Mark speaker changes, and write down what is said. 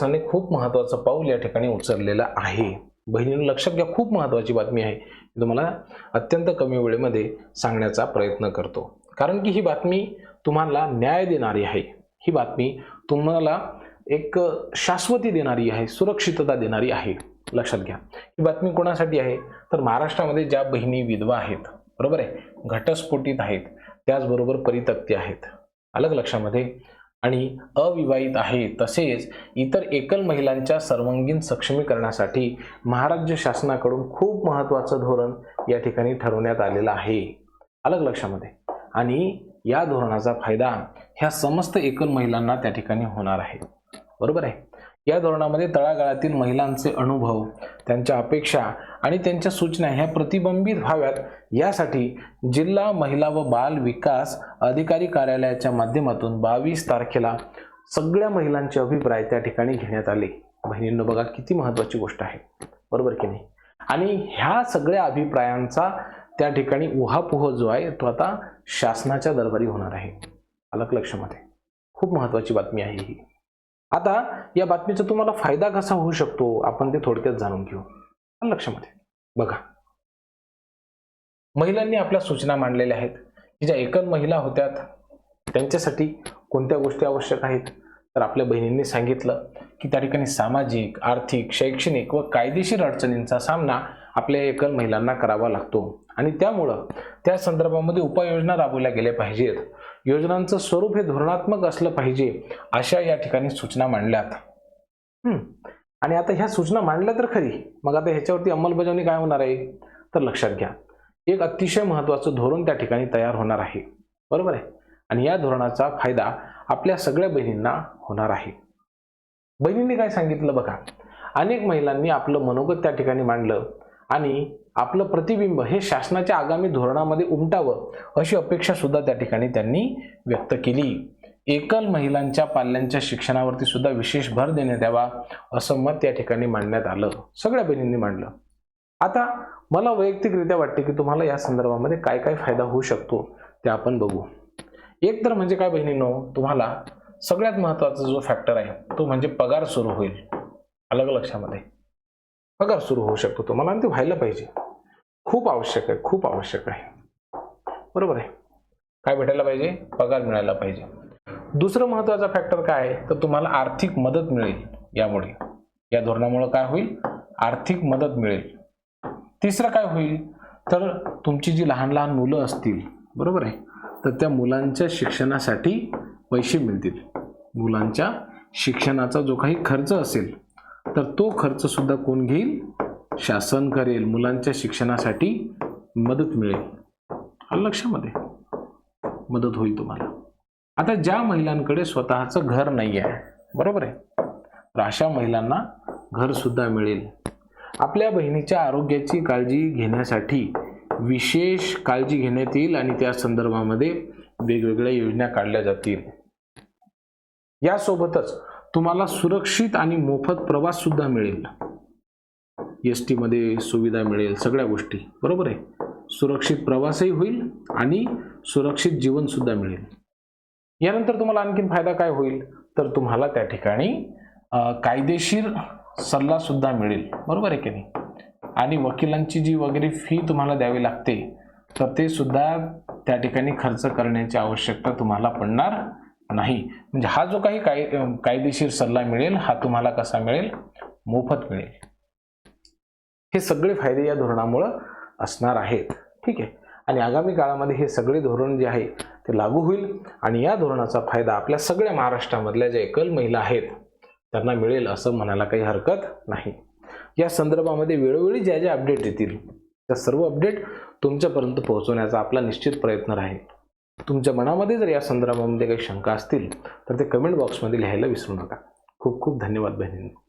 Speaker 1: शासनाने खूप महत्त्वाचं पाऊल या ठिकाणी उचललेलं आहे. बहिणींनो लक्षात घ्या, खूप महत्त्वाची बातमी आहे. मी तुम्हाला अत्यंत कमी वेळेमध्ये सांगण्याचा प्रयत्न करतो, कारण की ही बातमी तुम्हाला न्याय देणारी आहे. ही बातमी तुम्हाला एक शाश्वती देणारी आहे, सुरक्षितता देणारी आहे. लक्षात घ्या, ही बातमी कोणासाठी आहे तर महाराष्ट्रामध्ये ज्या बहिणी विधवा आहेत, बरोबर आहे, घटस्फोटित आहेत, त्याचबरोबर परित्यक्त्या आहेत, अलग लक्षामध्ये, आणि अविवाहित आहेत, तसेच इतर एकल महिलांच्या सर्वांगीण सक्षमीकरणासाठी महाराष्ट्र शासनाकडून खूप महत्त्वाचं धोरण या ठिकाणी ठरवण्यात आलेलं आहे. अलग लक्षामध्ये, आणि या धोरणाचा फायदा ह्या समस्त एकल महिलांना त्या ठिकाणी होणार आहे. बरोबर आहे. या धोरणामध्ये तळागाळातील महिलांचे अनुभव, त्यांच्या अपेक्षा आणि त्यांच्या सूचना ह्या प्रतिबिंबित व्हाव्यात यासाठी जिल्हा महिला व बाल विकास अधिकारी कार्यालयाच्या माध्यमातून 22 तारखेला सगळ्या महिलांचे अभिप्राय त्या ठिकाणी घेण्यात आले. बहिणींनो बघा किती महत्त्वाची गोष्ट आहे, बरोबर की नाही. आणि ह्या सगळ्या अभिप्रायांचा त्या ठिकाणी उहापोह जो आहे तो आता शासनाच्या दरबारी होणार आहे. अलग लक्षामध्ये, खूप महत्त्वाची बातमी आहे ही. आता या बातमीचा तुम्हाला फायदा कसा होऊ शकतो आपण ते थोडक्यात जाणून घेऊ. लक्षामध्ये बघा, महिलांनी आपल्या सूचना मांडलेल्या आहेत की ज्या एकल महिला होत्या त्यांच्यासाठी कोणत्या गोष्टी आवश्यक आहेत. तर आपल्या बहिणींनी सांगितलं की त्या ठिकाणी सामाजिक, आर्थिक, शैक्षणिक व कायदेशीर अडचणींचा सामना आपल्या एकल महिलांना करावा लागतो आणि त्यामुळं त्या संदर्भामध्ये उपाययोजना राबवल्या गेल्या पाहिजेत. योजनांचं स्वरूप हे धोरणात्मक असलं पाहिजे, अशा या ठिकाणी सूचना मांडल्यात. आणि आता ह्या सूचना मांडल्या तर खरी, मग आता ह्याच्यावरती अंमलबजावणी काय होणार आहे तर लक्षात घ्या, एक अतिशय महत्त्वाचं धोरण त्या ठिकाणी तयार होणार आहे. बरोबर आहे. आणि या धोरणाचा फायदा आपल्या सगळ्या बहिणींना होणार आहे. बहिणींनी काय सांगितलं बघा, अनेक महिलांनी आपलं मनोगत त्या ठिकाणी मांडलं आणि आपलं प्रतिबिंब हे शासनाच्या आगामी धोरणामध्ये उमटावं अशी अपेक्षा सुद्धा त्या ठिकाणी त्यांनी व्यक्त केली. एकल महिलांच्या पाल्यांच्या शिक्षणावरती सुद्धा विशेष भर देण्यात यावा असं मत त्या ठिकाणी मांडण्यात आलं. सगळ्या बहिणींनी मांडलं. आता मला वैयक्तिकरित्या वाटते की तुम्हाला या संदर्भामध्ये काय काय फायदा होऊ शकतो ते आपण बघू. एक तर म्हणजे काय बहिणींनो, तुम्हाला सगळ्यात महत्त्वाचा जो फॅक्टर आहे तो म्हणजे पगार सुरू होईल. अलग लक्षामध्ये, पगार सुरू होऊ शकतो तुम्हाला आणि ते व्हायला पाहिजे. खूप आवश्यक आहे, खूप आवश्यक आहे. बरोबर आहे. काय भेटायला पाहिजे? पगार मिळायला पाहिजे. दुसरं महत्त्वाचा फॅक्टर काय आहे तर तुम्हाला आर्थिक मदत मिळेल. यामुळे या धोरणामुळे काय होईल? आर्थिक मदत मिळेल. तिसरं काय होईल तर तुमची जी लहान लहान मुलं असतील, बरोबर आहे, तर त्या मुलांच्या शिक्षणासाठी पैसे मिळतील. मुलांच्या शिक्षणाचा जो काही खर्च असेल तर तो खर्च सुद्धा कोण घेईल? शासन करेल. मुलांच्या शिक्षणासाठी मदत मिळेल. लक्षामध्ये मदत होईल तुम्हाला. आता ज्या महिलांकडे स्वतःचं घर नाही आहे, बरोबर आहे, तर अशा महिलांना घर सुद्धा मिळेल. आपल्या बहिणीच्या आरोग्याची काळजी घेण्यासाठी विशेष काळजी घेण्यात येईल आणि त्या संदर्भामध्ये वेगवेगळ्या योजना काढल्या जातील. यासोबतच तुम्हाला सुरक्षित आणि मोफत प्रवास सुद्धा मिळेल. एसटी मध्ये सुविधा मिळेल, सगळ्या गोष्टी, बरोबर आहे. सुरक्षित प्रवासही होईल आणि सुरक्षित जीवन सुद्धा मिळेल. यानंतर तुम्हाला आणखीन फायदा काय होईल तर तुम्हाला त्या ठिकाणी कायदेशीर सल्ला सुद्धा मिळेल. बरोबर आहे की नाही. आणि वकिलांची जी वगैरे फी तुम्हाला द्यावी लागते तर ते सुद्धा त्या ठिकाणी खर्च करण्याची आवश्यकता तुम्हाला पडणार नाही. म्हणजे हा जो काही कायदेशीर सल्ला मिळेल हा तुम्हाला कसा मिळेल? मोफत मिळेल. हे सगळे फायदे या धोरणामुळे असणार आहेत. ठीक आहे. आणि आगामी काळामध्ये हे सगळे धोरण जे आहे ते लागू होईल आणि या धोरणाचा फायदा आपल्या सगळ्या महाराष्ट्रामधल्या ज्या एकल महिला आहेत त्यांना मिळेल असं म्हणायला काही हरकत नाही. या संदर्भामध्ये वेळोवेळी ज्या ज्या अपडेट येतील त्या सर्व अपडेट तुमच्यापर्यंत पोहोचवण्याचा आपला निश्चित प्रयत्न राहील. तुमच्या मनामध्ये जर या संदर्भामध्ये काही शंका असतील तर ते कमेंट बॉक्समध्ये लिहायला विसरू नका. खूप खूप धन्यवाद बहिणींनो.